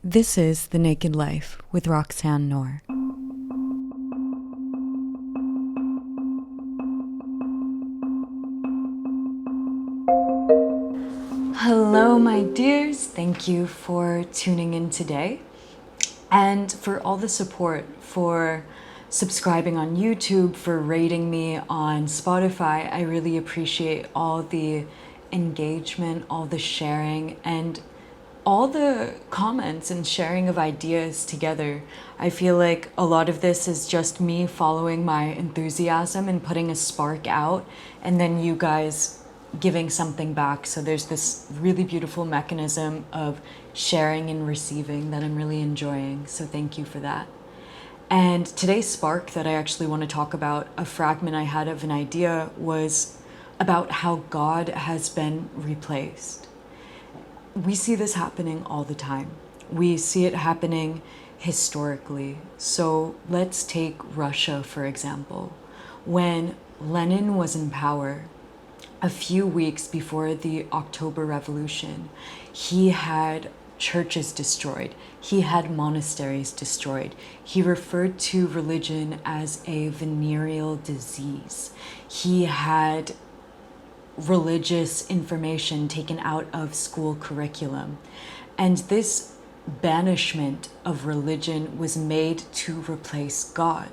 This is The Naked Life with Roxanne Noor. Hello, my dears. Thank you for tuning in today and for all the support, for subscribing on YouTube, for rating me on Spotify. I really appreciate all the engagement, all the sharing, and all the comments and sharing of ideas together. I feel like a lot of this is just me following my enthusiasm and putting a spark out, and then you guys giving something back. So there's this really beautiful mechanism of sharing and receiving that I'm really enjoying. So thank you for that. And today's spark that I actually want to talk about, a fragment I had of an idea, was about how God has been replaced. We see this happening all the time. We see it happening historically. So let's take Russia, for example. When Lenin was in power, a few weeks before the October Revolution, he had churches destroyed. He had monasteries destroyed. He referred to religion as a venereal disease. He had religious information taken out of school curriculum. And this banishment of religion was made to replace God.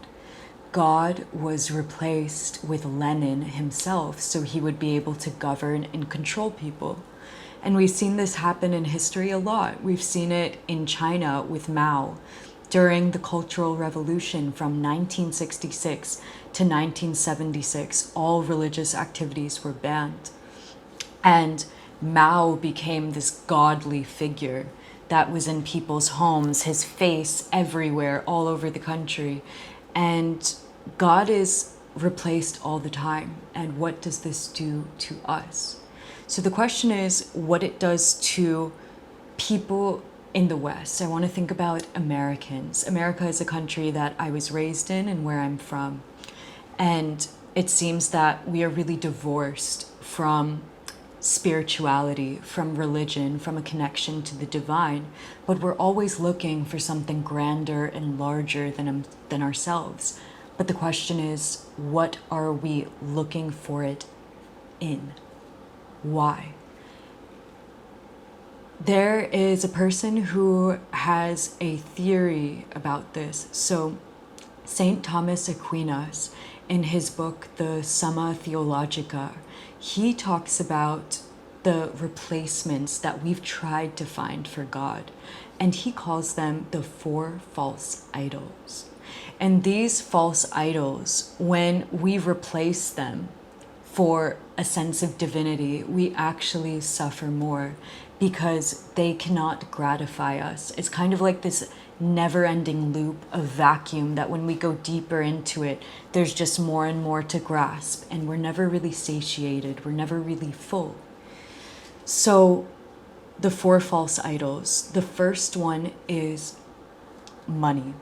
God was replaced with Lenin himself, so he would be able to govern and control people. And we've seen this happen in history a lot. We've seen it in China with Mao. During the Cultural Revolution from 1966 to 1976, all religious activities were banned. And Mao became this godly figure that was in people's homes, his face everywhere, all over the country. And God is replaced all the time. And what does this do to us? So the question is what it does to people in the West. I want to think about Americans. America is a country that I was raised in and where I'm from. And it seems that we are really divorced from spirituality, from religion, from a connection to the divine. But we're always looking for something grander and larger than ourselves. But the question is, what are we looking for it in? Why? There is a person who has a theory about this. So Saint Thomas Aquinas, in his book, the Summa Theologica, he talks about the replacements that we've tried to find for God. And he calls them the 4 false idols. And these false idols, when we replace them for a sense of divinity, we actually suffer more, because they cannot gratify us. It's kind of like this never-ending loop of vacuum that when we go deeper into it, there's just more and more to grasp, and we're never really satiated, we're never really full. So the 4 false idols, the first one is money.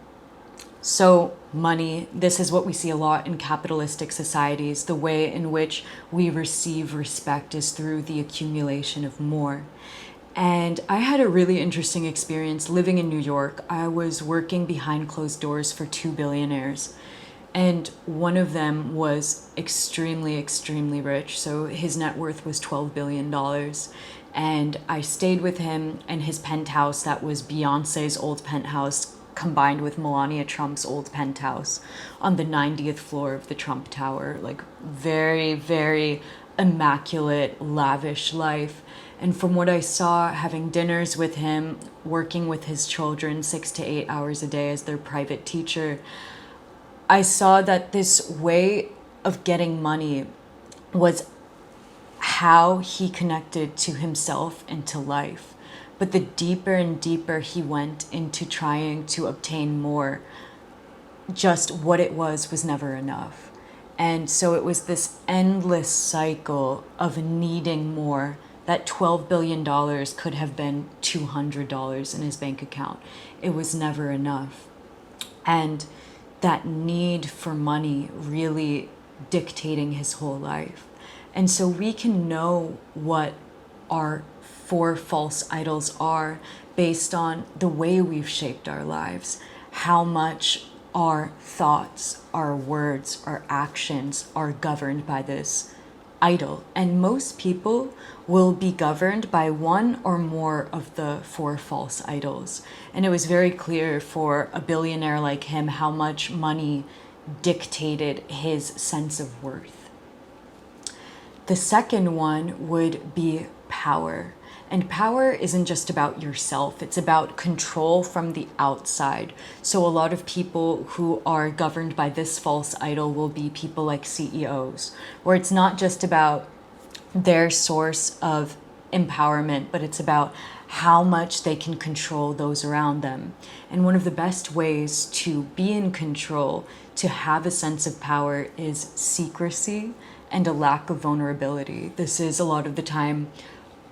So money, this is what we see a lot in capitalistic societies. The way in which we receive respect is through the accumulation of more. And I had a really interesting experience living in New York. I was working behind closed doors for 2 billionaires. And one of them was extremely, extremely rich. So his net worth was $12 billion. And I stayed with him in his penthouse that was Beyonce's old penthouse, combined with Melania Trump's old penthouse on the 90th floor of the Trump Tower. Like very, very immaculate, lavish life. And from what I saw, having dinners with him, working with his children 6 to 8 hours a day as their private teacher, I saw that this way of getting money was how he connected to himself and to life. But the deeper and deeper he went into trying to obtain more, just what it was never enough. And so it was this endless cycle of needing more. That $12 billion could have been $200 in his bank account. It was never enough. And that need for money really dictating his whole life. And so we can know what our four false idols are based on the way we've shaped our lives, how much our thoughts, our words, our actions are governed by this idol. And most people will be governed by one or more of the four false idols. And it was very clear for a billionaire like him how much money dictated his sense of worth. The second one would be power. And power isn't just about yourself, it's about control from the outside. So a lot of people who are governed by this false idol will be people like CEOs, where it's not just about their source of empowerment, but it's about how much they can control those around them. And one of the best ways to be in control, to have a sense of power, is secrecy and a lack of vulnerability. This is a lot of the time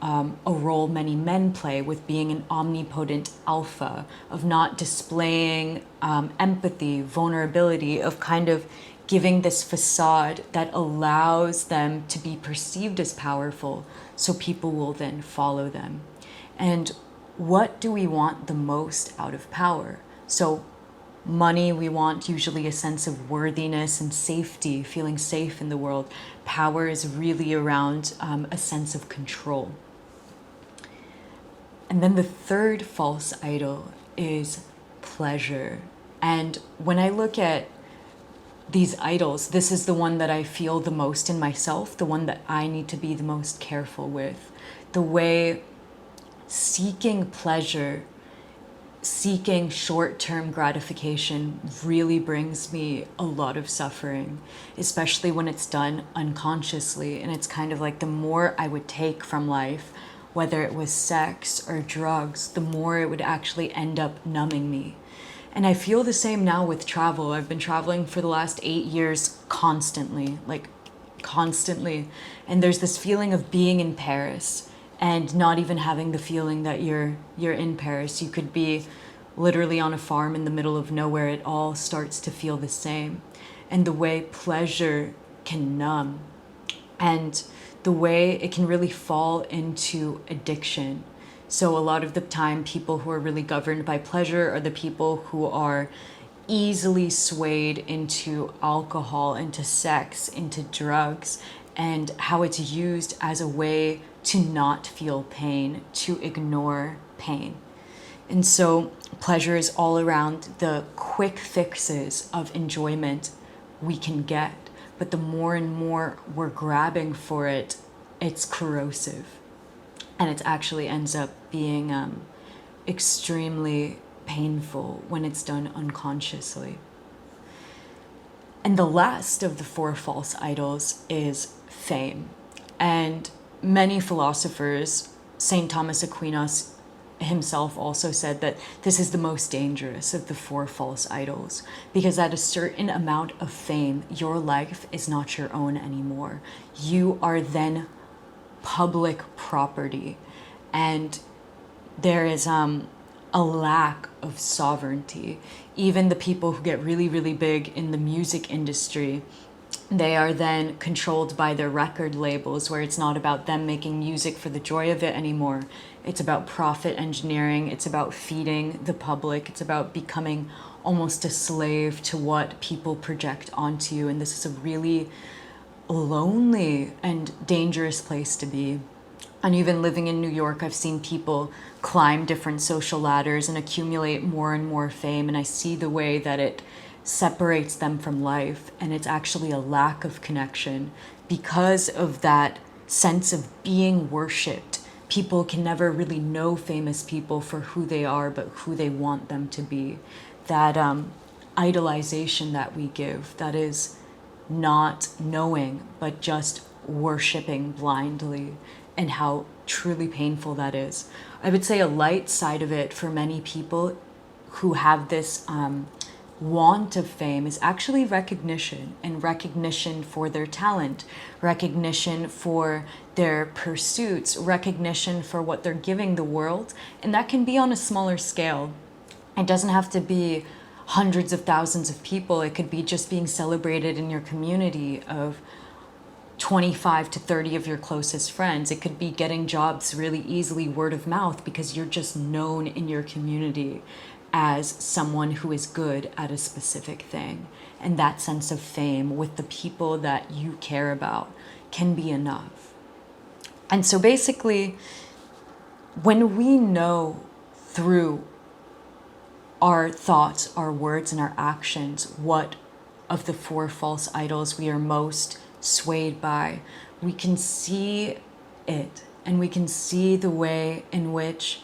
a role many men play with being an omnipotent alpha, of not displaying empathy, vulnerability, of kind of giving this facade that allows them to be perceived as powerful, so people will then follow them. And what do we want the most out of power? So money, we want usually a sense of worthiness and safety, feeling safe in the world. Power is really around a sense of control. And then the third false idol is pleasure. And when I look at these idols, this is the one that I feel the most in myself, the one that I need to be the most careful with. The way seeking pleasure, seeking short-term gratification really brings me a lot of suffering, especially when it's done unconsciously. And it's kind of like the more I would take from life, whether it was sex or drugs, the more it would actually end up numbing me. And I feel the same now with travel. I've been traveling for the last 8 years constantly. And there's this feeling of being in Paris and not even having the feeling that you're in Paris. You could be literally on a farm in the middle of nowhere. It all starts to feel the same. And the way pleasure can numb, and the way it can really fall into addiction. So a lot of the time, people who are really governed by pleasure are the people who are easily swayed into alcohol, into sex, into drugs, and how it's used as a way to not feel pain, to ignore pain. And so pleasure is all around the quick fixes of enjoyment we can get. But the more and more we're grabbing for it, it's corrosive. And it actually ends up being extremely painful when it's done unconsciously. And the last of the four false idols is fame. And many philosophers, St. Thomas Aquinas himself also said that this is the most dangerous of the four false idols, because at a certain amount of fame, your life is not your own anymore. You are then public property, and there is a lack of sovereignty. Even the people who get really, really big in the music industry, they are then controlled by their record labels, where it's not about them making music for the joy of it anymore. It's about profit engineering. It's about feeding the public. It's about becoming almost a slave to what people project onto you. And this is a really lonely and dangerous place to be. And even living in New York, I've seen people climb different social ladders and accumulate more and more fame. And I see the way that it separates them from life. And it's actually a lack of connection. Because of that sense of being worshipped, people can never really know famous people for who they are, but who they want them to be. That idolization that we give, that is not knowing, but just worshiping blindly, and how truly painful that is. I would say a light side of it for many people who have this want of fame is actually recognition, and recognition for their talent, recognition for their pursuits, recognition for what they're giving the world. And that can be on a smaller scale. It doesn't have to be hundreds of thousands of people. It could be just being celebrated in your community, of 25 to 30 of your closest friends. It could be getting jobs really easily word of mouth because you're just known in your community as someone who is good at a specific thing. And that sense of fame with the people that you care about can be enough. And so basically, when we know through our thoughts, our words, and our actions what of the four false idols we are most swayed by, we can see it, and we can see the way in which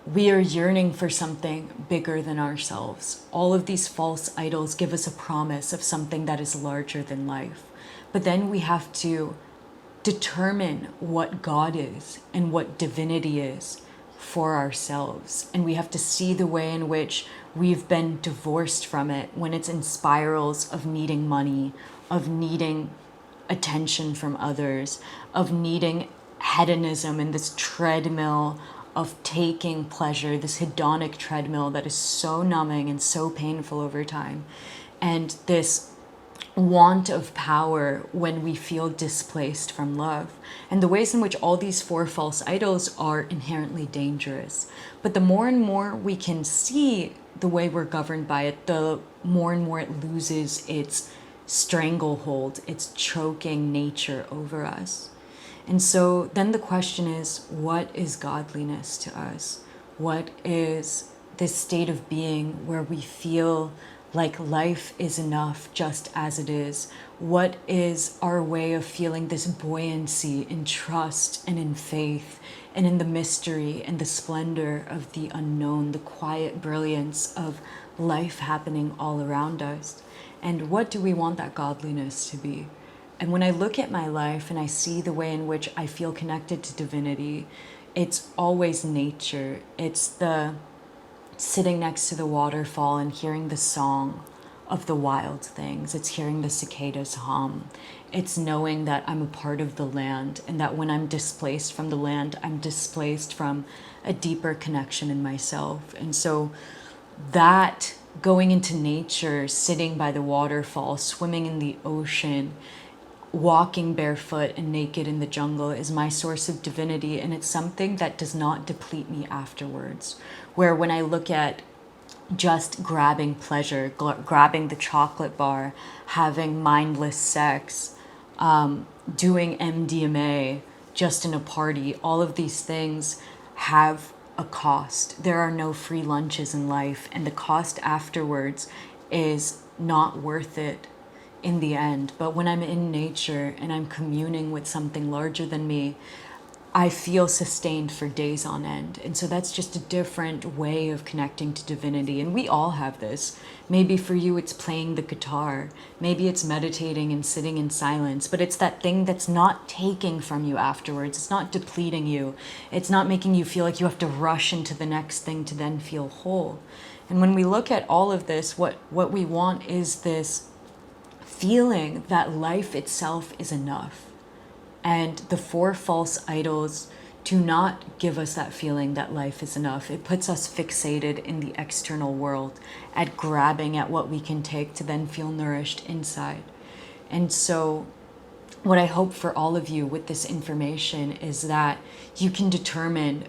we are yearning for something bigger than ourselves. All of these false idols give us a promise of something that is larger than life. But then we have to determine what God is and what divinity is for ourselves. And we have to see the way in which we've been divorced from it when it's in spirals of needing money, of needing attention from others, of needing hedonism and this treadmill of taking pleasure, this hedonic treadmill that is so numbing and so painful over time. And this want of power when we feel displaced from love, and the ways in which all these four false idols are inherently dangerous. But the more and more we can see the way we're governed by it, the more and more it loses its stranglehold, its choking nature over us. And so then the question is, what is godliness to us? What is this state of being where we feel like life is enough just as it is? What is our way of feeling this buoyancy in trust and in faith and in the mystery and the splendor of the unknown, the quiet brilliance of life happening all around us? And what do we want that godliness to be? And when I look at my life and I see the way in which I feel connected to divinity, it's always nature. It's the sitting next to the waterfall and hearing the song of the wild things. It's hearing the cicadas hum. It's knowing that I'm a part of the land, and that when I'm displaced from the land, I'm displaced from a deeper connection in myself. And so that going into nature, sitting by the waterfall, swimming in the ocean, walking barefoot and naked in the jungle is my source of divinity, and it's something that does not deplete me afterwards. Where when I look at just grabbing pleasure, grabbing the chocolate bar, having mindless sex, doing MDMA just in a party, all of these things have a cost. There are no free lunches in life, and the cost afterwards is not worth it in the end. But when I'm in nature and I'm communing with something larger than me, I feel sustained for days on end. And so that's just a different way of connecting to divinity. And we all have this. Maybe for you it's playing the guitar. Maybe it's meditating and sitting in silence. But it's that thing that's not taking from you afterwards. It's not depleting you. It's not making you feel like you have to rush into the next thing to then feel whole. And when we look at all of this, what we want is this feeling that life itself is enough. And the four false idols do not give us that feeling that life is enough. It puts us fixated in the external world, at grabbing at what we can take to then feel nourished inside. And so what I hope for all of you with this information is that you can determine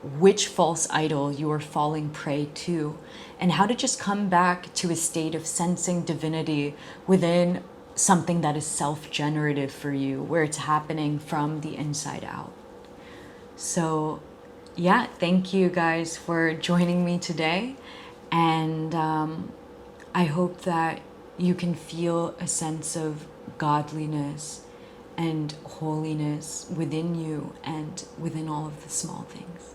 which false idol you are falling prey to, and how to just come back to a state of sensing divinity within something that is self-generative for you, where it's happening from the inside out. So yeah, thank you guys for joining me today, and I hope that you can feel a sense of godliness and holiness within you and within all of the small things.